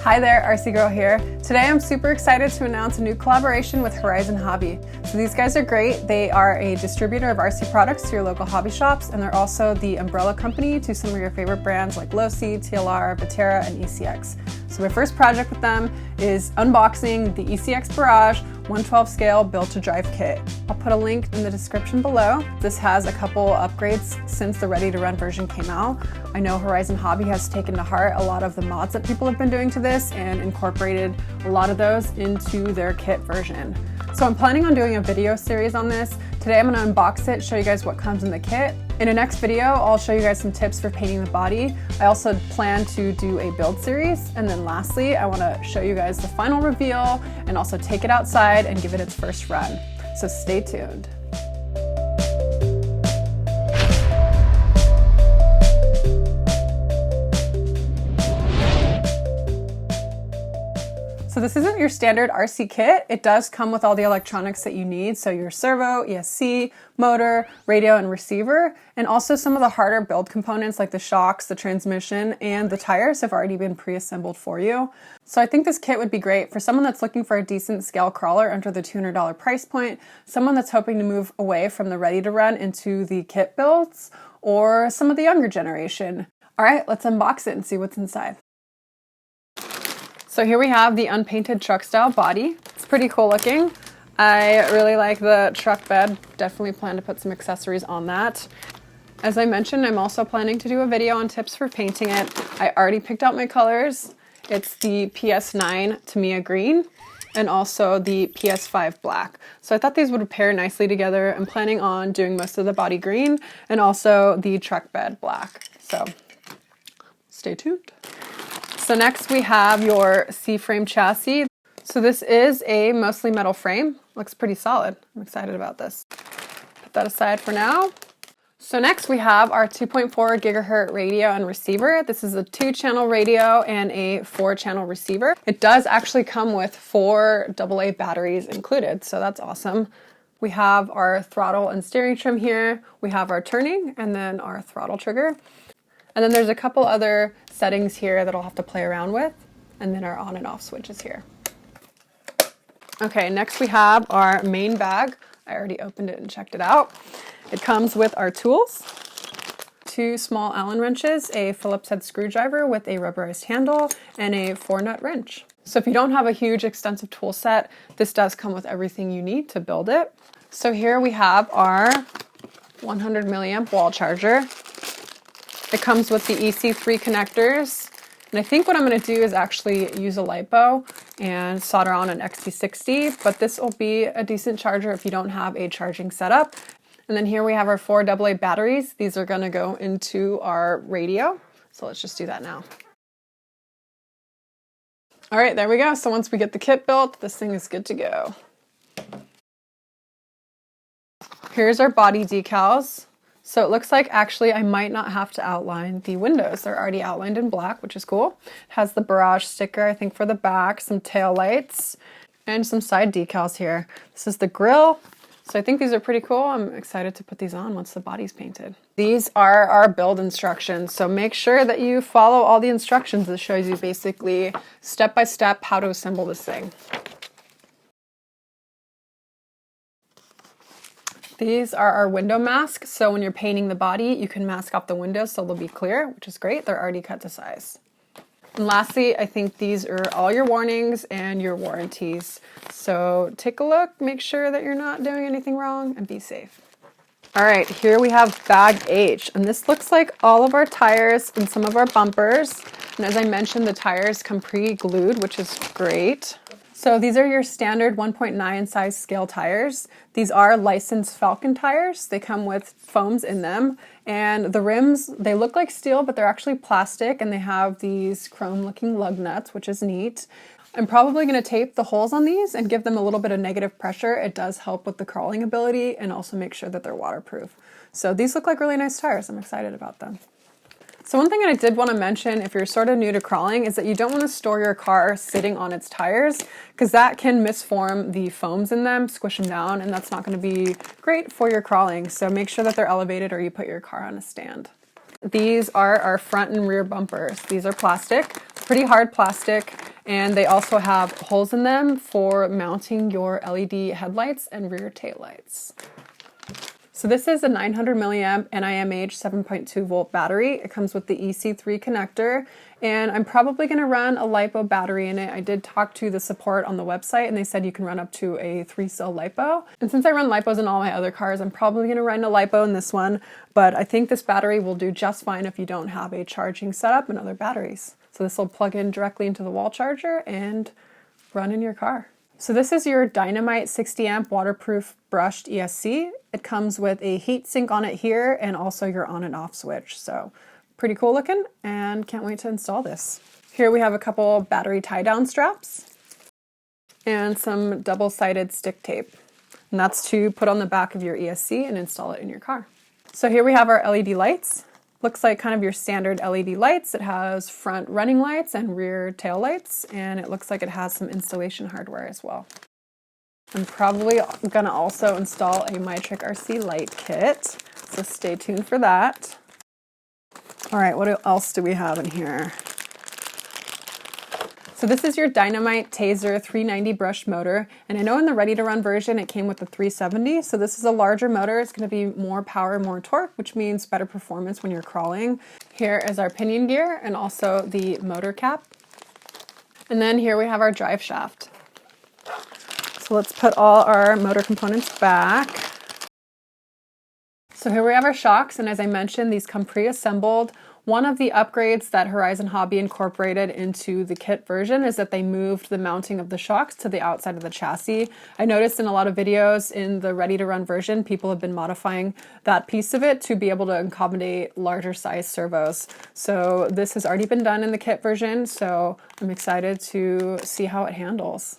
Hi there, RC Girl here. Today I'm super excited to announce a new collaboration with Horizon Hobby. So these guys are great. They are a distributor of RC products to your local hobby shops, and they're also the umbrella company to some of your favorite brands like Losi, TLR, Batera, and ECX. So my first project with them is unboxing the ECX Barrage 112 scale built to drive kit. I'll put a link in the description below. This has a couple upgrades since the ready to run version came out. I know Horizon Hobby has taken to heart a lot of the mods that people have been doing to this and incorporated a lot of those into their kit version. So I'm planning on doing a video series on this. Today I'm going to unbox it, show you guys what comes in the kit. In a next video, I'll show you guys some tips for painting the body. I also plan to do a build series. And then lastly, I want to show you guys the final reveal and also take it outside and give it its first run. So stay tuned. So this isn't your standard RC kit. It does come with all the electronics that you need. So your servo, ESC, motor, radio, and receiver, and also some of the harder build components like the shocks, the transmission, and the tires have already been pre-assembled for you. So I think this kit would be great for someone that's looking for a decent scale crawler under the $200 price point, someone that's hoping to move away from the ready to run into the kit builds, or some of the younger generation. All right, let's unbox it and see what's inside. So here we have the unpainted truck style body. It's pretty cool looking. I really like the truck bed. Definitely plan to put some accessories on that. As I mentioned, I'm also planning to do a video on tips for painting it. I already picked out my colors. It's the PS9 Tamiya green and also the PS5 black. So I thought these would pair nicely together. I'm planning on doing most of the body green and also the truck bed black. So stay tuned. So next we have your C-frame chassis. So this is a mostly metal frame. Looks pretty solid. I'm excited about this. Put that aside for now. So next we have our 2.4 gigahertz radio and receiver. This is a 2-channel radio and a 4-channel receiver. It does actually come with 4 AA batteries included, so that's awesome. We have our throttle and steering trim here. We have our turning and then our throttle trigger. And then there's a couple other settings here that I'll have to play around with, and then our on and off switches here. Okay, next we have our main bag. I already opened it and checked it out. It comes with our tools, 2 small Allen wrenches, a Phillips head screwdriver with a rubberized handle, and a 4-nut wrench. So if you don't have a huge extensive tool set, this does come with everything you need to build it. So here we have our 100 milliamp wall charger. It comes with the EC3 connectors, and I think what I'm going to do is actually use a LiPo and solder on an XT60, but this will be a decent charger if you don't have a charging setup. And then here we have our 4 AA batteries. These are going to go into our radio, so let's just do that now. All right, there we go. So once we get the kit built, this thing is good to go. Here's our body decals. So it looks like actually I might not have to outline the windows. They're already outlined in black, which is cool. It has the Barrage sticker, I think, for the back, some tail lights, and some side decals here. This is the grille. So I think these are pretty cool. I'm excited to put these on once the body's painted. These are our build instructions. So make sure that you follow all the instructions. This shows you basically step-by-step how to assemble this thing. These are our window masks, so when you're painting the body, you can mask off the windows so they'll be clear, which is great. They're already cut to size. And lastly, I think these are all your warnings and your warranties. So take a look, make sure that you're not doing anything wrong, and be safe. All right, here we have bag H, and this looks like all of our tires and some of our bumpers. And as I mentioned, the tires come pre-glued, which is great. So these are your standard 1.9 size scale tires. These are licensed Falcon tires. They come with foams in them. And the rims, they look like steel, but they're actually plastic, and they have these chrome looking lug nuts, which is neat. I'm probably going to tape the holes on these and give them a little bit of negative pressure. It does help with the crawling ability and also make sure that they're waterproof. So these look like really nice tires. I'm excited about them. So one thing that I did want to mention if you're sort of new to crawling is that you don't want to store your car sitting on its tires because that can misform the foams in them, squish them down, and that's not going to be great for your crawling. So make sure that they're elevated or you put your car on a stand. These are our front and rear bumpers. These are plastic, pretty hard plastic, And they also have holes in them for mounting your LED headlights and rear taillights. So this is a 900 milliamp NiMH 7.2 volt battery. It comes with the EC3 connector, and I'm probably going to run a LiPo battery in it. I did talk to the support on the website, and they said you can run up to a 3-cell LiPo. And since I run LiPos in all my other cars, I'm probably going to run a LiPo in this one, but I think this battery will do just fine if you don't have a charging setup and other batteries. So this will plug in directly into the wall charger and run in your car. So this is your Dynamite 60 amp waterproof brushed ESC. It comes with a heat sink on it here and also your on and off switch. So pretty cool looking, and can't wait to install this. Here we have a couple battery tie down straps and some double-sided stick tape. And that's to put on the back of your ESC and install it in your car. So here we have our LED lights. Looks like kind of your standard LED lights. It has front running lights and rear tail lights, and it looks like it has some installation hardware as well. I'm probably gonna also install a MyTrick RC light kit, so stay tuned for that. All right, what else do we have in here? So this is your Dynamite Tazer 390 brush motor, and I know in the ready to run version it came with the 370, so this is a larger motor. It's going to be more power, more torque, which means better performance when you're crawling. Here is our pinion gear and also the motor cap. And then here we have our drive shaft. So let's put all our motor components back. So here we have our shocks, and as I mentioned, these come pre-assembled. One of the upgrades that Horizon Hobby incorporated into the kit version is that they moved the mounting of the shocks to the outside of the chassis. I noticed in a lot of videos in the ready-to-run version, people have been modifying that piece of it to be able to accommodate larger size servos. So this has already been done in the kit version, so I'm excited to see how it handles.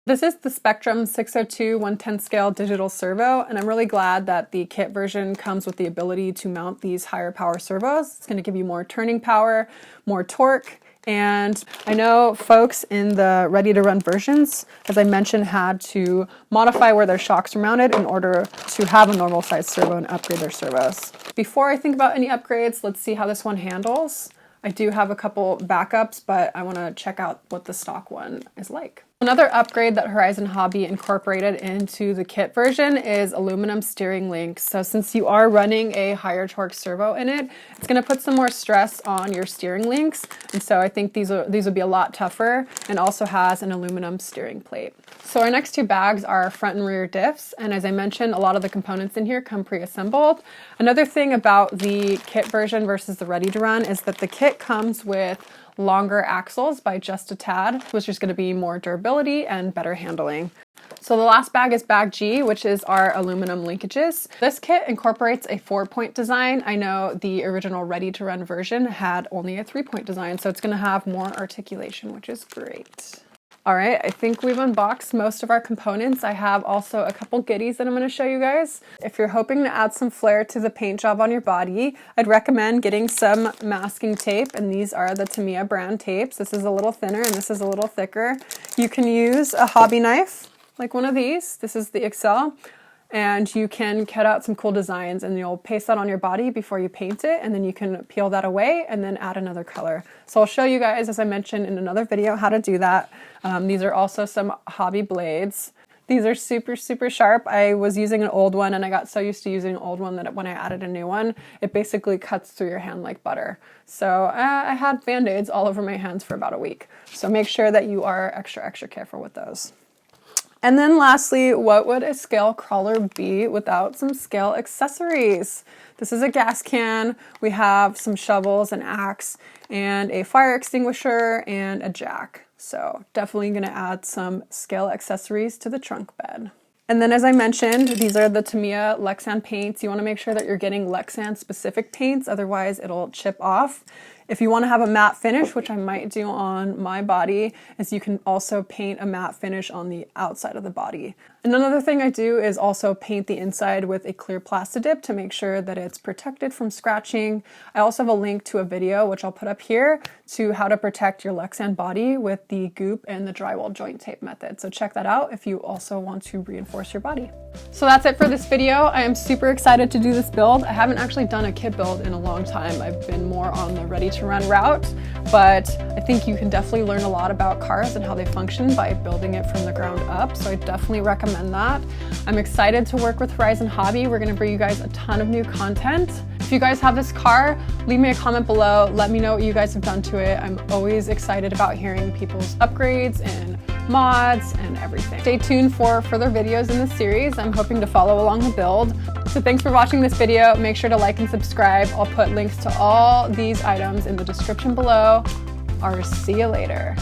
This is the Spektrum S602 1/10 scale digital servo, and I'm really glad that the kit version comes with the ability to mount these higher power servos. It's going to give you more turning power, more torque, and I know folks in the ready-to-run versions, as I mentioned, had to modify where their shocks were mounted in order to have a normal size servo and upgrade their servos. Before I think about any upgrades, let's see how this one handles. I do have a couple backups, but I want to check out what the stock one is like. Another upgrade that Horizon Hobby incorporated into the kit version is aluminum steering links. So since you are running a higher torque servo in it, it's going to put some more stress on your steering links. And so I think these will be a lot tougher, and also has an aluminum steering plate. So our next two bags are front and rear diffs. And as I mentioned, a lot of the components in here come pre-assembled. Another thing about the kit version versus the ready to run is that the kit comes with longer axles by just a tad, which is going to be more durability and better handling. So the last bag is bag G, which is our aluminum linkages. This kit incorporates a 4-point design. I know the original ready-to-run version had only a 3-point design, so it's going to have more articulation, which is great. All right, I think we've unboxed most of our components. I have also a couple goodies that I'm going to show you guys. If you're hoping to add some flair to the paint job on your body, I'd recommend getting some masking tape, and these are the Tamiya brand tapes. This is a little thinner and this is a little thicker. You can use a hobby knife, like one of these. This is the Excel. And you can cut out some cool designs, and you'll paste that on your body before you paint it, and then you can peel that away and then add another color. So I'll show you guys, as I mentioned in another video, how to do that. These are also some hobby blades. These are super, super sharp. I was using an old one, and I got so used to using an old one that when I added a new one, it basically cuts through your hand like butter. So I had Band-Aids all over my hands for about a week. So make sure that you are extra, extra careful with those. And then lastly, what would a scale crawler be without some scale accessories? This is a gas can. We have some shovels, an axe, and a fire extinguisher, and a jack. So definitely going to add some scale accessories to the trunk bed. And then, as I mentioned, these are the Tamiya Lexan paints. You want to make sure that you're getting Lexan specific paints, otherwise it'll chip off. If you want to have a matte finish, which I might do on my body, is you can also paint a matte finish on the outside of the body. And another thing I do is also paint the inside with a clear Plastidip to make sure that it's protected from scratching. I also have a link to a video, which I'll put up here, to how to protect your Lexan body with the goop and the drywall joint tape method. So check that out if you also want to reinforce your body. So that's it for this video. I am super excited to do this build. I haven't actually done a kit build in a long time. I've been more on the ready to run route, but I think you can definitely learn a lot about cars and how they function by building it from the ground up, so I definitely recommend that. I'm excited to work with Horizon Hobby. We're gonna bring you guys a ton of new content. If you guys have this car, leave me a comment below. Let me know what you guys have done to it. I'm always excited about hearing people's upgrades and mods and everything. Stay tuned for further videos in this series. I'm hoping to follow along the build. So thanks for watching this video. Make sure to like and subscribe. I'll put links to all these items in the description below. I'll see you later.